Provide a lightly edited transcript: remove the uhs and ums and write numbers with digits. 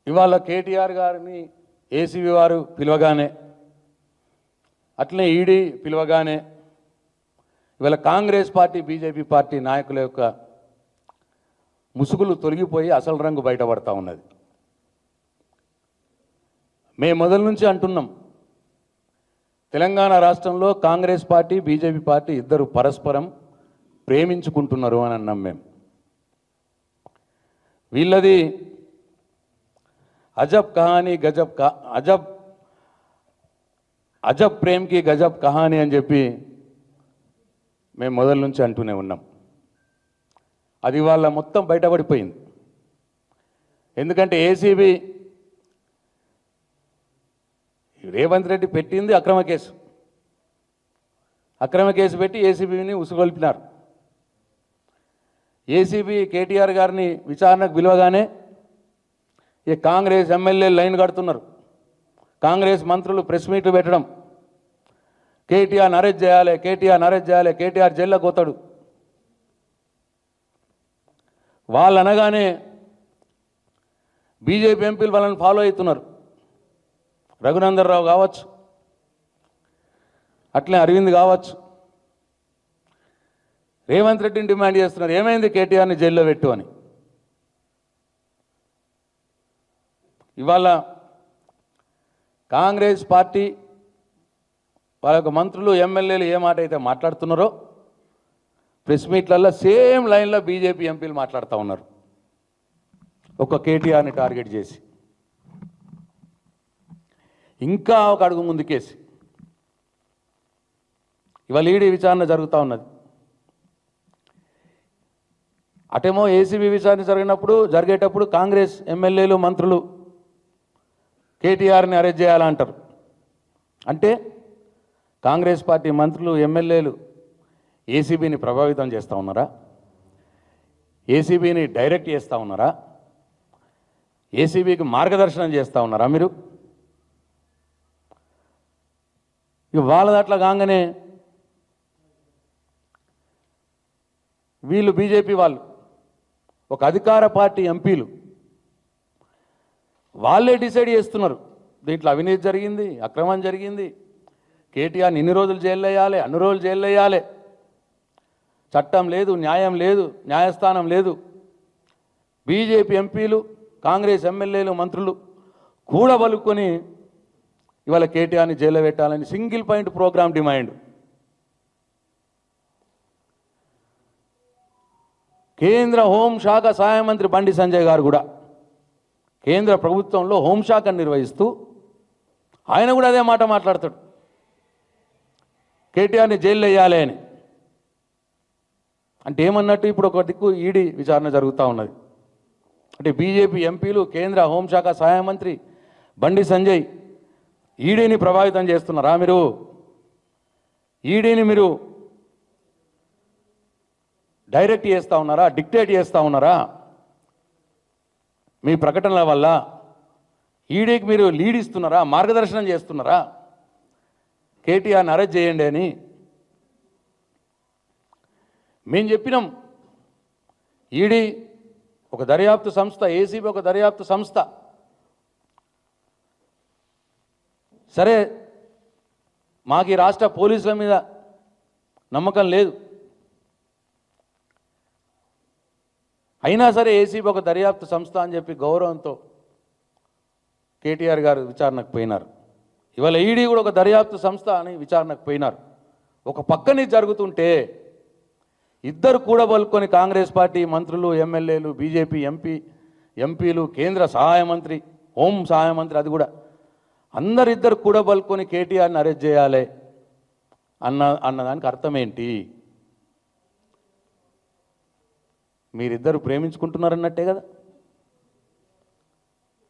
ఇవాళ కేటీఆర్ గారిని ఏసీబీ వారు పిలవగానే, అట్లనే ఈడీ పిలవగానే ఇవాళ కాంగ్రెస్ పార్టీ బీజేపీ పార్టీ నాయకుల యొక్క ముసుగులు తొలగిపోయి అసలు రంగు బయటపడతా ఉన్నది. మేము మొదల నుంచి అంటున్నాం, తెలంగాణ రాష్ట్రంలో కాంగ్రెస్ పార్టీ బీజేపీ పార్టీ ఇద్దరు పరస్పరం ప్రేమించుకుంటున్నారు అని అన్నాం మేము. వీళ్ళది అజబ్ కహానీ గజబ్ అజబ్ ప్రేమ్కి గజబ్ కహానీ అని చెప్పి మేము మొదల నుంచి అంటూనే ఉన్నాం. అది వాళ్ళ మొత్తం బయటపడిపోయింది. ఎందుకంటే ఏసీబీ రేవంత్ రెడ్డి పెట్టింది అక్రమ కేసు పెట్టి ఏసీబీని ఉసుగొల్పినారు. ఏసీబీ కేటీఆర్ గారిని విచారణకు పిలవగానే ఈ కాంగ్రెస్ ఎమ్మెల్యేలు లైన్ కడుతున్నారు. కాంగ్రెస్ మంత్రులు ప్రెస్ మీట్లు పెట్టడం, కేటీఆర్ అరెస్ట్ చేయాలి, కేటీఆర్ అరెస్ట్ చేయాలి, కేటీఆర్ జైల్లోకి పోతాడు. వాళ్ళు అనగానే బీజేపీ ఎంపీలు వాళ్ళని ఫాలో అవుతున్నారు. రఘునందన్ రావు కావచ్చు, అట్లే అరవింద్ కావచ్చు, రేవంత్ రెడ్డిని డిమాండ్ చేస్తున్నారు, ఏమైంది కేటీఆర్ని జైల్లో పెట్టు అని. ఇవాళ కాంగ్రెస్ పార్టీ వాళ్ళ యొక్క మంత్రులు ఎమ్మెల్యేలు ఏ మాట అయితే మాట్లాడుతున్నారో ప్రెస్ మీట్లలో సేమ్ లైన్లో బీజేపీ ఎంపీలు మాట్లాడుతూ ఉన్నారు, ఒక కేటీఆర్ని టార్గెట్ చేసి, ఇంకా ఒక అడుగు ముందుకేసి. ఇవాళ ఈడీ విచారణ జరుగుతూ ఉన్నది. అటేమో ఏసీబీ విచారణ జరిగేటప్పుడు కాంగ్రెస్ ఎమ్మెల్యేలు మంత్రులు కేటీఆర్ని అరెస్ట్ చేయాలంటారు. అంటే కాంగ్రెస్ పార్టీ మంత్రులు ఎమ్మెల్యేలు ఏసీబీని ప్రభావితం చేస్తూ ఉన్నారా? ఏసీబీని డైరెక్ట్ చేస్తూ ఉన్నారా? ఏసీబీకి మార్గదర్శనం చేస్తూ ఉన్నారా మీరు? ఇక వాళ్ళది అట్లా కాగానే వీళ్ళు బీజేపీ వాళ్ళు ఒక అధికార పార్టీ ఎంపీలు వాళ్ళే డిసైడ్ చేస్తున్నారు, దీంట్లో అవినీతి జరిగింది, అక్రమం జరిగింది, కేటీఆర్ని ఇన్ని రోజులు జైల్లో వేయాలి, అన్ని రోజులు జైల్లో వేయాలి, చట్టం లేదు, న్యాయం లేదు, న్యాయస్థానం లేదు. బీజేపీ ఎంపీలు, కాంగ్రెస్ ఎమ్మెల్యేలు, మంత్రులు కూడబలుకొని ఇవాళ కేటీఆర్ని జైల్లో పెట్టాలని సింగిల్ పాయింట్ ప్రోగ్రామ్ డిమాండ్. కేంద్ర హోంశాఖ సహాయ మంత్రి బండి సంజయ్ గారు కూడా కేంద్ర ప్రభుత్వంలో హోంశాఖను నిర్వహిస్తూ ఆయన కూడా అదే మాట మాట్లాడతాడు, కేటీఆర్ని జైల్లో వేయాలి అని. అంటే ఏమన్నట్టు, ఇప్పుడు ఒక దిక్కు ఈడీ విచారణ జరుగుతూ ఉన్నది. అంటే బీజేపీ ఎంపీలు, కేంద్ర హోంశాఖ సహాయ మంత్రి బండి సంజయ్ ఈడీని ప్రభావితం చేస్తున్నారా? మీరు ఈడీని మీరు డైరెక్ట్ చేస్తూ ఉన్నారా? డిక్టేట్ చేస్తూ ఉన్నారా? మీ ప్రకటనల వల్ల ఈడీకి మీరు లీడ్ ఇస్తున్నారా? మార్గదర్శనం చేస్తున్నారా? కేటీఆర్ని అరెస్ట్ చేయండి అని మేము చెప్పినాం. ఈడీ ఒక దర్యాప్తు సంస్థ, ఏసీబీ ఒక దర్యాప్తు సంస్థ. సరే, మాకు ఈ రాష్ట్ర పోలీసుల మీద నమ్మకం లేదు, అయినా సరే ఏసీబీ ఒక దర్యాప్తు సంస్థ అని చెప్పి గౌరవంతో కేటీఆర్ గారు విచారణకు పోయినారు. ఇవాళ ఈడీ కూడా ఒక దర్యాప్తు సంస్థ అని విచారణకు పోయినారు. ఒక పక్కనే జరుగుతుంటే ఇద్దరు కూడబలుకొని కాంగ్రెస్ పార్టీ మంత్రులు, ఎమ్మెల్యేలు, బీజేపీ ఎంపీలు, కేంద్ర సహాయ మంత్రి, హోం సహాయ మంత్రి, అది కూడా అందరిద్దరు కూడబలుకొని కేటీఆర్ని అరెస్ట్ చేయాలి అన్నదానికి అర్థం ఏంటి? మీరిద్దరు ప్రేమించుకుంటున్నారన్నట్టే కదా.